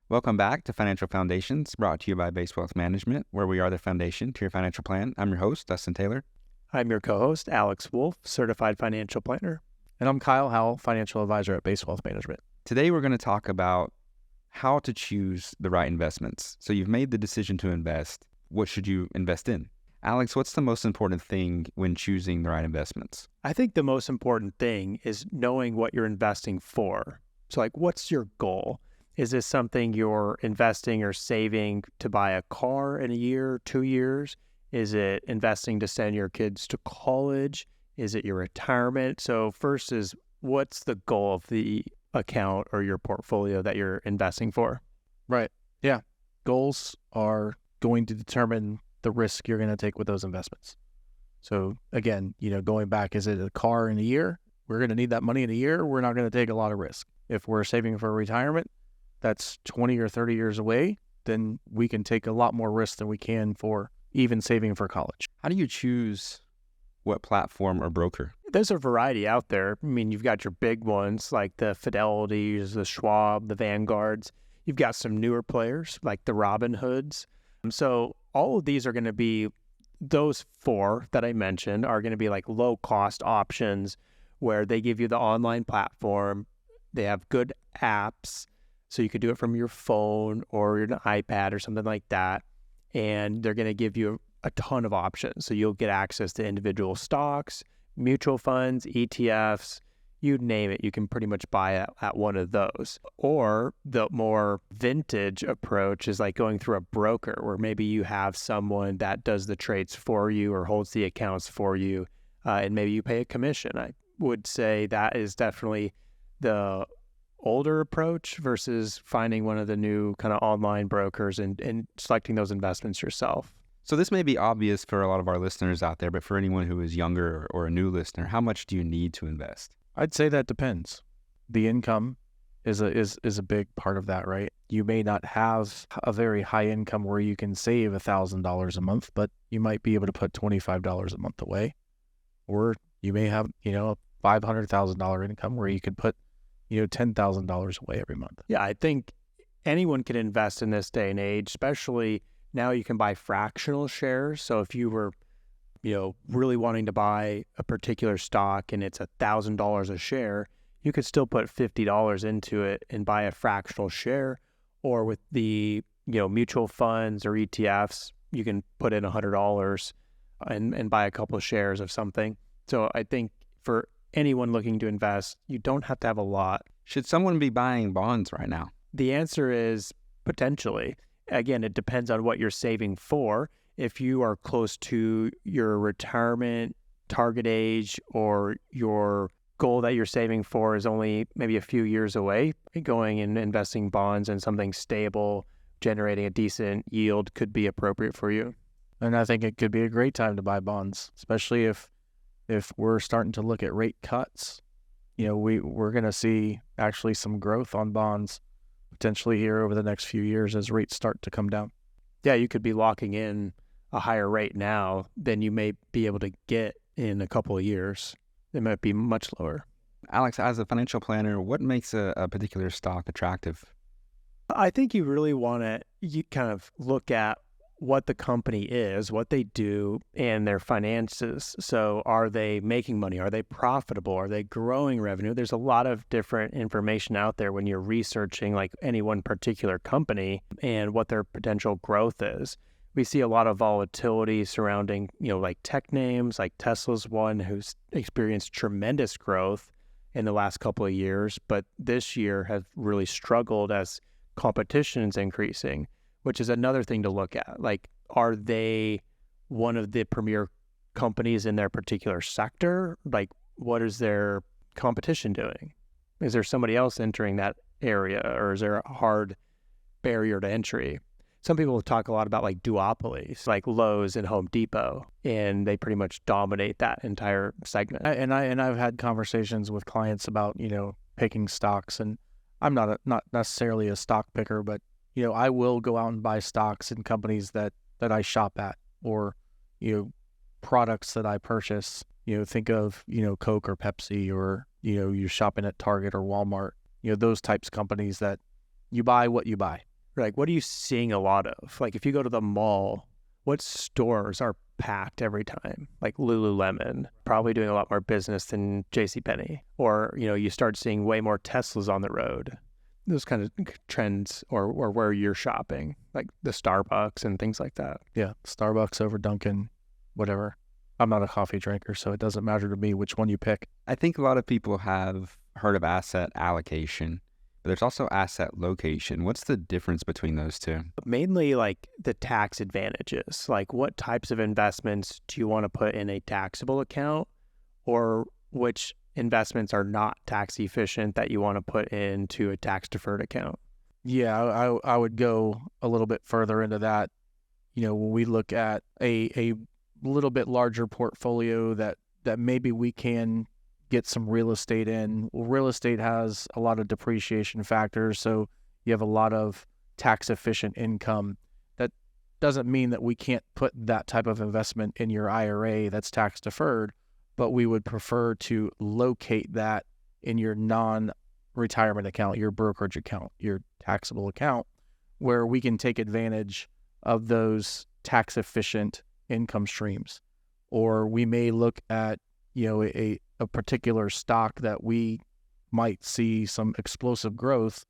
Welcome back to Financial Foundations, brought to you by Base Wealth Management, where we are the foundation to your financial plan. I'm your host, Dustin Taylor. I'm your co-host, Alex Wolfe, Certified Financial Planner. And I'm Kyle Howell, Financial Advisor at Base Wealth Management. Today, we're going to talk about how to choose the right investments. So you've made the decision to invest. What should you invest in? Alex, what's the most important thing when choosing the right investments? I think the most important thing is knowing what you're investing for. So what's your goal? Is this something you're investing or saving to buy a car in a year, 2 years? Is it investing to send your kids to college? Is it your retirement? So first is, what's the goal of the account or your portfolio that you're investing for? Right. Yeah. Goals are going to determine the risk you're going to take with those investments. So again, going back, is it a car in a year? We're going to need that money in a year. We're not going to take a lot of risk. If we're saving for retirement, that's 20 or 30 years away, then we can take a lot more risk than we can for even saving for college. How do you choose what platform or broker? There's a variety out there. I mean, you've got your big ones like the Fidelities, the Schwab, the Vanguards. You've got some newer players like the Robinhoods. So all of these are going to be, those four that I mentioned are going to be like low cost options where they give you the online platform. They have good apps. So you could do it from your phone or an iPad or something like that. And they're going to give you a ton of options. So you'll get access to individual stocks, mutual funds, ETFs, you name it. You can pretty much buy it at one of those. Or the more vintage approach is like going through a broker where maybe you have someone that does the trades for you or holds the accounts for you, and maybe you pay a commission. I would say that is definitely the older approach versus finding one of the new kind of online brokers and selecting those investments yourself. So this may be obvious for a lot of our listeners out there, but for anyone who is younger or a new listener, how much do you need to invest? I'd say that depends. The income is a big part of that, right? You may not have a very high income where you can save $1,000 a month, but you might be able to put $25 a month away. Or you may have, a $500,000 income where you could put, $10,000 away every month. Yeah, I think anyone can invest in this day and age, especially now you can buy fractional shares. So if you were really wanting to buy a particular stock and it's $1,000 a share, you could still put $50 into it and buy a fractional share. Or with the, mutual funds or ETFs, you can put in $100 and buy a couple of shares of something. So I think for anyone looking to invest, you don't have to have a lot. Should someone be buying bonds right now? The answer is potentially. Again, it depends on what you're saving for. If you are close to your retirement target age or your goal that you're saving for is only maybe a few years away, going and investing bonds in something stable, generating a decent yield could be appropriate for you. And I think it could be a great time to buy bonds, especially if we're starting to look at rate cuts. We're going to see actually some growth on bonds potentially here over the next few years as rates start to come down. Yeah, you could be locking in a higher rate now than you may be able to get in a couple of years. It might be much lower. Alex, as a financial planner, what makes a particular stock attractive? I think you really want to kind of look at what the company is, what they do, and their finances. So are they making money? Are they profitable? Are they growing revenue? There's a lot of different information out there when you're researching like any one particular company and what their potential growth is. We see a lot of volatility surrounding, like tech names, like Tesla's one who's experienced tremendous growth in the last couple of years, but this year has really struggled as competition is increasing, which is another thing to look at. Like, are they one of the premier companies in their particular sector? Like, what is their competition doing? Is there somebody else entering that area, or is there a hard barrier to entry? Some people talk a lot about like duopolies, like Lowe's and Home Depot, and they pretty much dominate that entire segment. I've had conversations with clients about, picking stocks, and I'm not necessarily a stock picker, but I will go out and buy stocks in companies that I shop at, or products that I purchase. Think of Coke or Pepsi, or you're shopping at Target or Walmart. Those types of companies that you buy what you buy. Like, what are you seeing a lot of? Like, if you go to the mall, what stores are packed every time? Like Lululemon, probably doing a lot more business than JCPenney. Or, you start seeing way more Teslas on the road. Those kind of trends, or where you're shopping, like the Starbucks and things like that. Yeah, Starbucks over Dunkin', whatever. I'm not a coffee drinker, so it doesn't matter to me which one you pick. I think a lot of people have heard of asset allocation, but there's also asset location. What's the difference between those two? Mainly like the tax advantages. Like, what types of investments do you want to put in a taxable account, or which investments are not tax efficient that you want to put into a tax deferred account? Yeah, I would go a little bit further into that. When we look at a little bit larger portfolio that maybe we can get some real estate in. Well, real estate has a lot of depreciation factors, so you have a lot of tax efficient income. That doesn't mean that we can't put that type of investment in your IRA that's tax deferred, but we would prefer to locate that in your non-retirement account, your brokerage account, your taxable account, where we can take advantage of those tax efficient income streams. Or we may look at, a particular stock that we might see some explosive growth.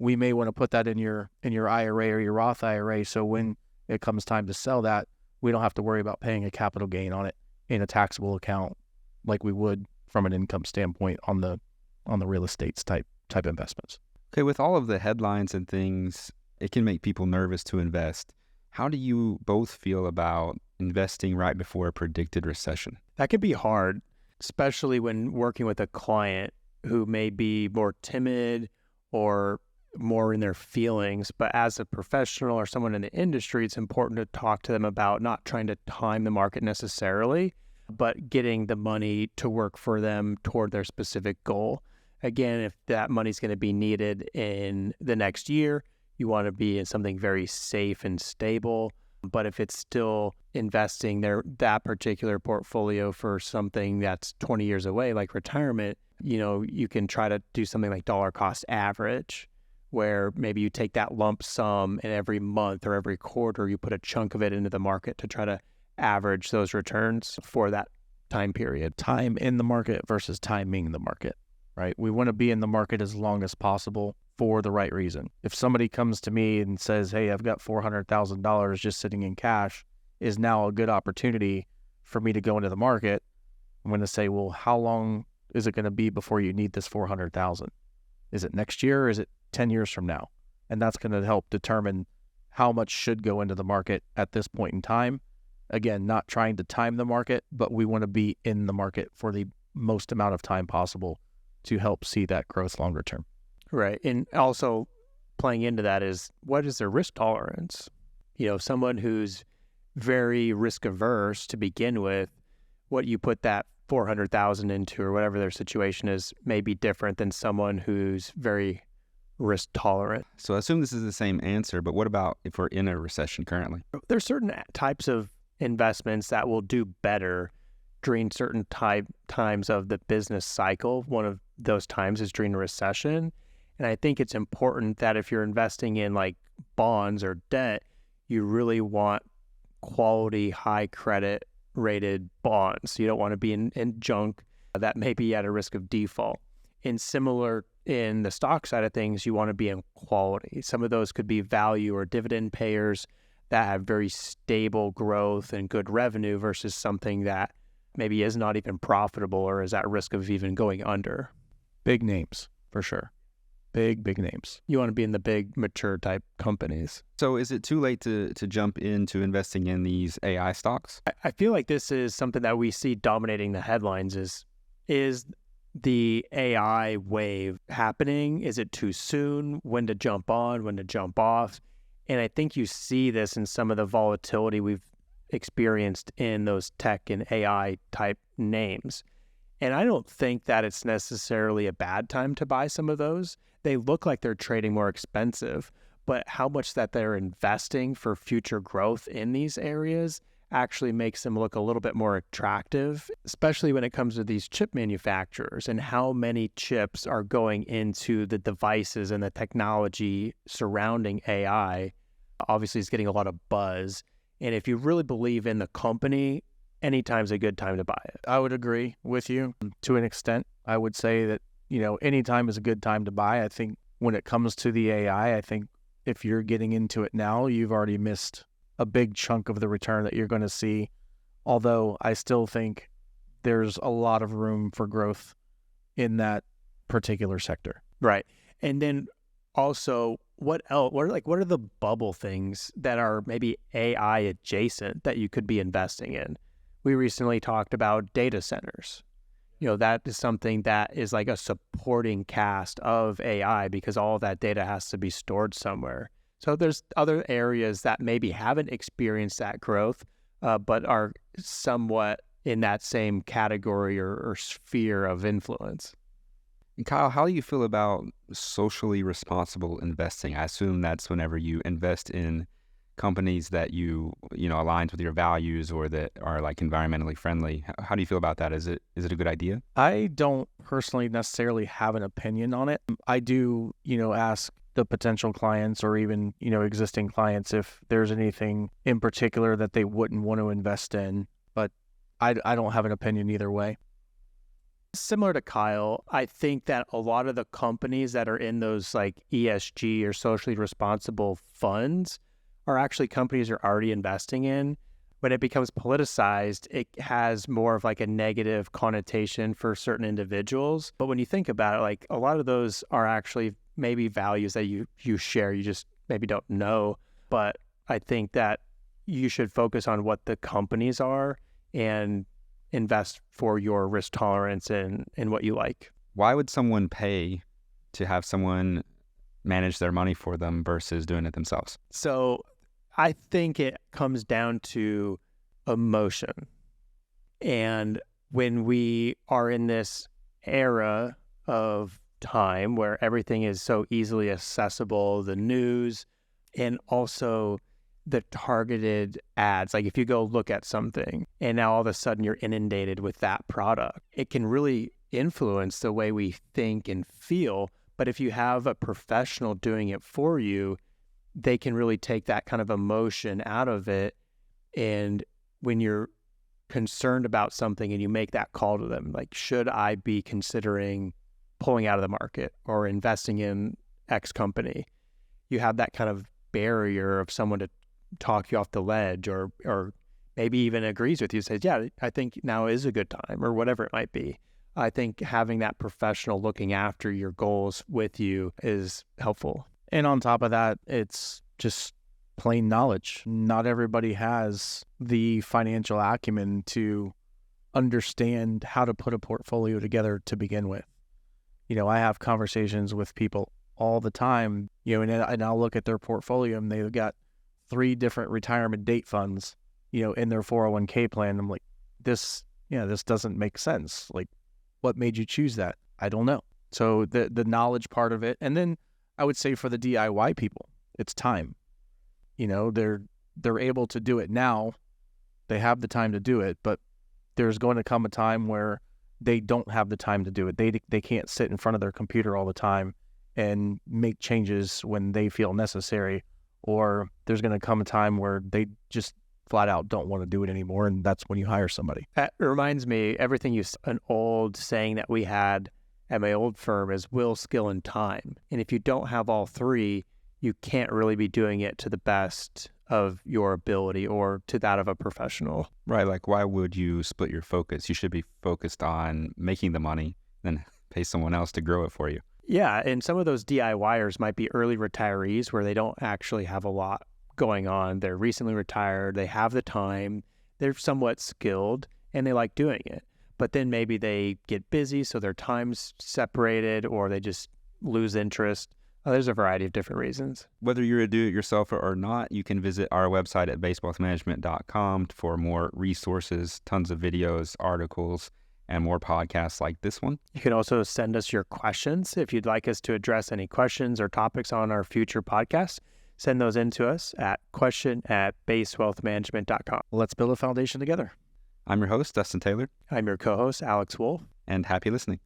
We may want to put that in your IRA or your Roth IRA, so when it comes time to sell that, we don't have to worry about paying a capital gain on it in a taxable account like we would from an income standpoint on the real estates type investments. Okay, with all of the headlines and things, it can make people nervous to invest. How do you both feel about investing right before a predicted recession? That could be hard, especially when working with a client who may be more timid or more in their feelings. But as a professional or someone in the industry, it's important to talk to them about not trying to time the market necessarily, but getting the money to work for them toward their specific goal. Again, if that money's going to be needed in the next year, you want to be in something very safe and stable. But if it's still investing that particular portfolio for something that's 20 years away, like retirement, you can try to do something like dollar cost average, where maybe you take that lump sum and every month or every quarter, you put a chunk of it into the market to try to average those returns for that time period. Time in the market versus timing the market, right? We want to be in the market as long as possible for the right reason. If somebody comes to me and says, hey, I've got $400,000 just sitting in cash, is now a good opportunity for me to go into the market, I'm going to say, well, how long is it going to be before you need this 400,000? Is it next year or is it 10 years from now? And that's going to help determine how much should go into the market at this point in time. Again, not trying to time the market, but we want to be in the market for the most amount of time possible to help see that growth longer term. Right. And also playing into that is, what is their risk tolerance? Someone who's very risk averse to begin with, what you put that 400,000 into or whatever their situation is may be different than someone who's very risk tolerant. So I assume this is the same answer, but what about if we're in a recession currently? There's certain types of investments that will do better during certain times of the business cycle. One of those times is during a recession. And I think it's important that if you're investing in like bonds or debt, you really want quality, high credit rated bonds. You don't want to be in junk that may be at a risk of default. And similar in the stock side of things, you want to be in quality. Some of those could be value or dividend payers that have very stable growth and good revenue versus something that maybe is not even profitable or is at risk of even going under. Big names, for sure. Big names. You want to be in the big, mature type companies. So is it too late to jump into investing in these AI stocks? I feel like this is something that we see dominating the headlines is the AI wave happening? Is it too soon? When to jump on, when to jump off? And I think you see this in some of the volatility we've experienced in those tech and AI type names. And I don't think that it's necessarily a bad time to buy some of those. They look like they're trading more expensive, but how much that they're investing for future growth in these areas actually makes them look a little bit more attractive, especially when it comes to these chip manufacturers and how many chips are going into the devices and the technology surrounding AI. Obviously, it's getting a lot of buzz. And if you really believe in the company, anytime's a good time to buy it. I would agree with you to an extent. I would say that, any time is a good time to buy. I think when it comes to the AI, I think if you're getting into it now, you've already missed a big chunk of the return that you're going to see. Although I still think there's a lot of room for growth in that particular sector. Right. And then also, what else? What are the bubble things that are maybe AI adjacent that you could be investing in? We recently talked about data centers. That is something that is like a supporting cast of AI because all of that data has to be stored somewhere. So there's other areas that maybe haven't experienced that growth, but are somewhat in that same category or sphere of influence. And Kyle, how do you feel about socially responsible investing? I assume that's whenever you invest in companies that aligns with your values or that are like environmentally friendly. How do you feel about that? Is it a good idea? I don't personally necessarily have an opinion on it. I do, ask the potential clients or even, existing clients if there's anything in particular that they wouldn't want to invest in, but I don't have an opinion either way. Similar to Kyle, I think that a lot of the companies that are in those like ESG or socially responsible funds are actually companies you're already investing in. When it becomes politicized, it has more of like a negative connotation for certain individuals. But when you think about it, like a lot of those are actually maybe values that you share, you just maybe don't know. But I think that you should focus on what the companies are and invest for your risk tolerance and what you like. Why would someone pay to have someone manage their money for them versus doing it themselves? So I think it comes down to emotion. And when we are in this era of time where everything is so easily accessible, the news, and also the targeted ads, like if you go look at something and now all of a sudden you're inundated with that product, it can really influence the way we think and feel. But if you have a professional doing it for you, they can really take that kind of emotion out of it. And when you're concerned about something and you make that call to them, like, should I be considering pulling out of the market or investing in X company? You have that kind of barrier of someone to talk you off the ledge or maybe even agrees with you, says, yeah, I think now is a good time or whatever it might be. I think having that professional looking after your goals with you is helpful. And on top of that, it's just plain knowledge. Not everybody has the financial acumen to understand how to put a portfolio together to begin with. I have conversations with people all the time, and I'll look at their portfolio and they've got 3 different retirement date funds, in their 401k plan. I'm like, this doesn't make sense. Like, what made you choose that? I don't know. So the knowledge part of it, and then I would say for the DIY people, it's time. They're able to do it now. They have the time to do it, but there's going to come a time where they don't have the time to do it. They can't sit in front of their computer all the time and make changes when they feel necessary, or there's going to come a time where they just flat out don't want to do it anymore, and that's when you hire somebody. That reminds me, an old saying that we had at my old firm is will, skill, and time. And if you don't have all 3, you can't really be doing it to the best of your ability or to that of a professional. Right. Like, why would you split your focus? You should be focused on making the money, then pay someone else to grow it for you. Yeah. And some of those DIYers might be early retirees where they don't actually have a lot going on. They're recently retired. They have the time. They're somewhat skilled and they like doing it. But then maybe they get busy, so their time's separated, or they just lose interest. There's a variety of different reasons. Whether you're a do-it-yourselfer or not, you can visit our website at basewealthmanagement.com for more resources, tons of videos, articles, and more podcasts like this one. You can also send us your questions if you'd like us to address any questions or topics on our future podcasts. send those in to us at question@basewealthmanagement.com. Let's build a foundation together. I'm your host, Dustin Taylor, I'm your co-host, Alex Wolfe. and happy listening.